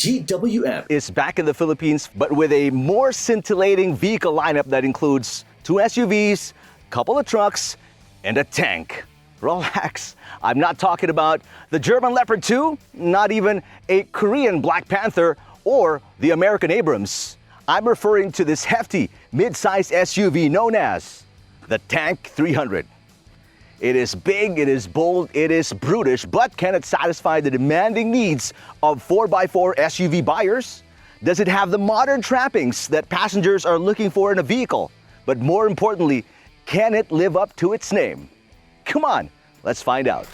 GWM is back in the Philippines, but with a more scintillating vehicle lineup that includes 2 SUVs, couple of trucks, and a tank. Relax, I'm not talking about the German Leopard 2, not even a Korean Black Panther, or the American Abrams. I'm referring to this hefty mid-sized SUV known as the Tank 300. It is big, it is bold, it is brutish, but can it satisfy the demanding needs of 4x4 SUV buyers? Does it have the modern trappings that passengers are looking for in a vehicle? But more importantly, can it live up to its name? Come on, let's find out.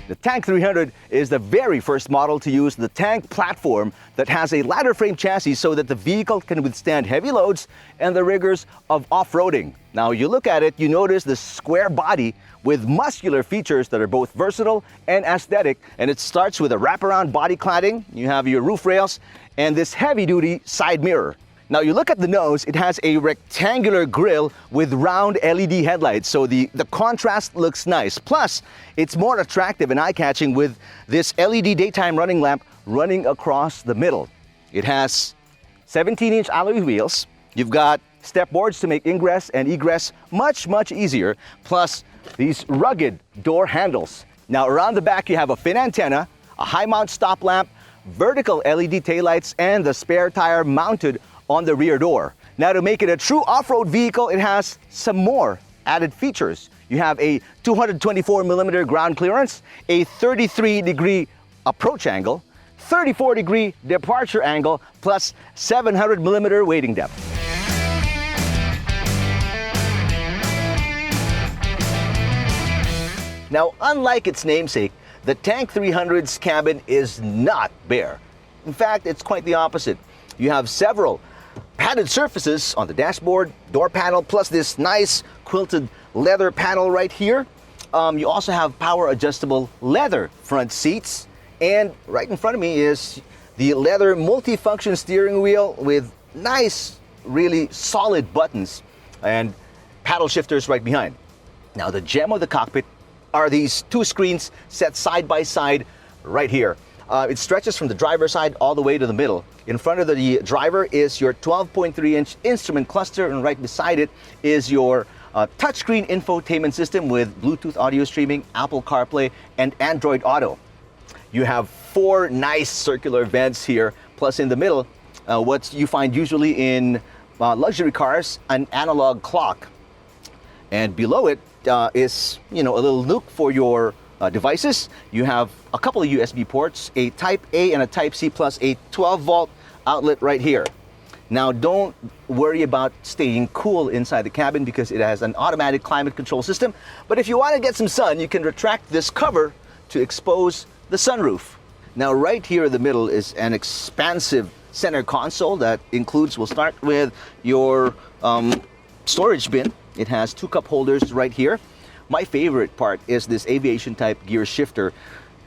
The Tank 300 is the very first model to use the Tank platform that has a ladder frame chassis so that the vehicle can withstand heavy loads and the rigors of off-roading. Now you look at it, you notice the square body with muscular features that are both versatile and aesthetic, and it starts with a wraparound body cladding. You have your roof rails and this heavy-duty side mirror. Now you look at the nose, it has a rectangular grille with round LED headlights, so the contrast looks nice. Plus, it's more attractive and eye-catching with this LED daytime running lamp running across the middle. It has 17-inch alloy wheels. You've got step boards to make ingress and egress much easier, plus these rugged door handles. Now around the back you have a fin antenna, a high-mount stop lamp, vertical LED taillights, and the spare tire mounted on the rear door. Now to make it a true off-road vehicle, it has some more added features. You have a 224mm ground clearance, a 33-degree approach angle, 34-degree departure angle, plus 700mm wading depth. Now, unlike its namesake, the Tank 300's cabin is not bare. In fact, it's quite the opposite. You have several padded surfaces on the dashboard, door panel, plus this nice quilted leather panel right here. You also have power adjustable leather front seats, and right in front of me is the leather multifunction steering wheel with nice, really solid buttons and paddle shifters right behind. Now the gem of the cockpit are these 2 screens set side by side right here. It stretches from the driver's side all the way to the middle. In front of the driver is your 12.3-inch instrument cluster, and right beside it is your touchscreen infotainment system with Bluetooth audio streaming, Apple CarPlay, and Android Auto. You have 4 nice circular vents here, plus in the middle, what you find usually in luxury cars, an analog clock. And below it is, a little nook for your devices. You have a couple of USB ports, a Type A and a Type C, plus a 12-volt outlet right here. Now don't worry about staying cool inside the cabin because it has an automatic climate control system. But if you want to get some sun, you can retract this cover to expose the sunroof. Now right here in the middle is an expansive center console that includes, we'll start with your storage bin. It has 2 cup holders right here. My favorite part is this aviation type gear shifter.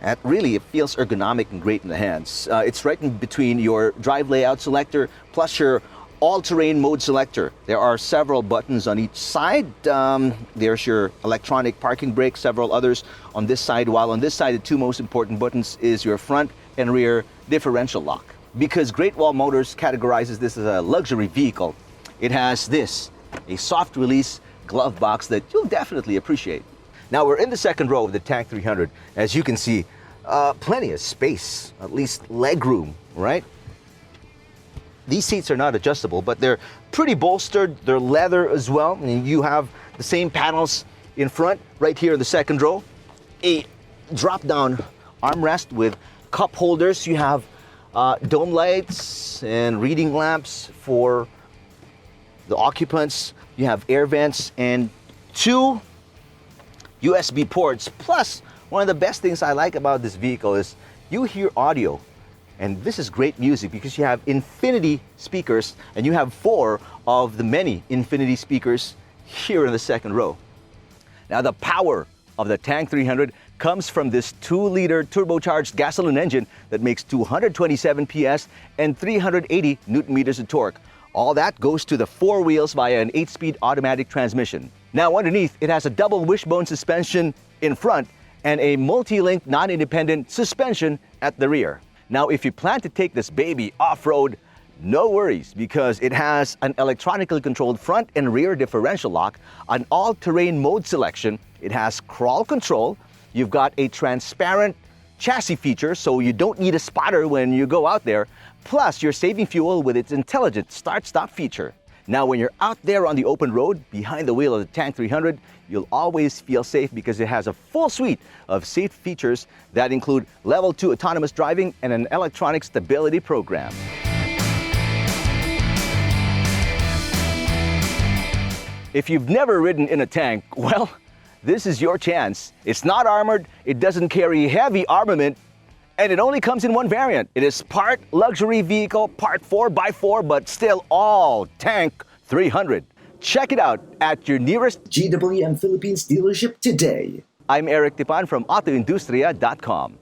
It feels ergonomic and great in the hands. It's right in between your drive layout selector plus your all-terrain mode selector. There are several buttons on each side. There's your electronic parking brake, several others on this side, while on this side the 2 most important buttons is your front and rear differential lock. Because Great Wall Motors categorizes this as a luxury vehicle, it has this, a soft release glove box that you'll definitely appreciate. Now we're in the second row of the Tank 300. As you can see, plenty of space, at least leg room, right? These seats are not adjustable, but they're pretty bolstered. They're leather as well. And you have the same panels in front, right here in the second row. A drop-down armrest with cup holders. You have dome lights and reading lamps for the occupants. You have air vents and 2 USB ports. Plus, one of the best things I like about this vehicle is you hear audio. And this is great music because you have infinity speakers, and you have 4 of the many infinity speakers here in the second row. Now the power of the Tank 300 comes from this 2-liter turbocharged gasoline engine that makes 227 PS and 380 Newton-meters of torque. All that goes to the 4 wheels via an 8-speed automatic transmission. Now underneath, it has a double wishbone suspension in front and a multi-link non-independent suspension at the rear. Now, if you plan to take this baby off-road, no worries, because it has an electronically controlled front and rear differential lock, an all-terrain mode selection, it has crawl control, you've got a transparent chassis feature so you don't need a spotter when you go out there, plus you're saving fuel with its intelligent start-stop feature. Now, when you're out there on the open road, behind the wheel of the Tank 300, you'll always feel safe because it has a full suite of safe features that include Level 2 autonomous driving and an electronic stability program. If you've never ridden in a tank, well, this is your chance. It's not armored, it doesn't carry heavy armament, and it only comes in one variant. It is part luxury vehicle, part 4x4, but still all Tank 300. Check it out at your nearest GWM Philippines dealership today. I'm Eric Tipan from AutoIndustriya.com.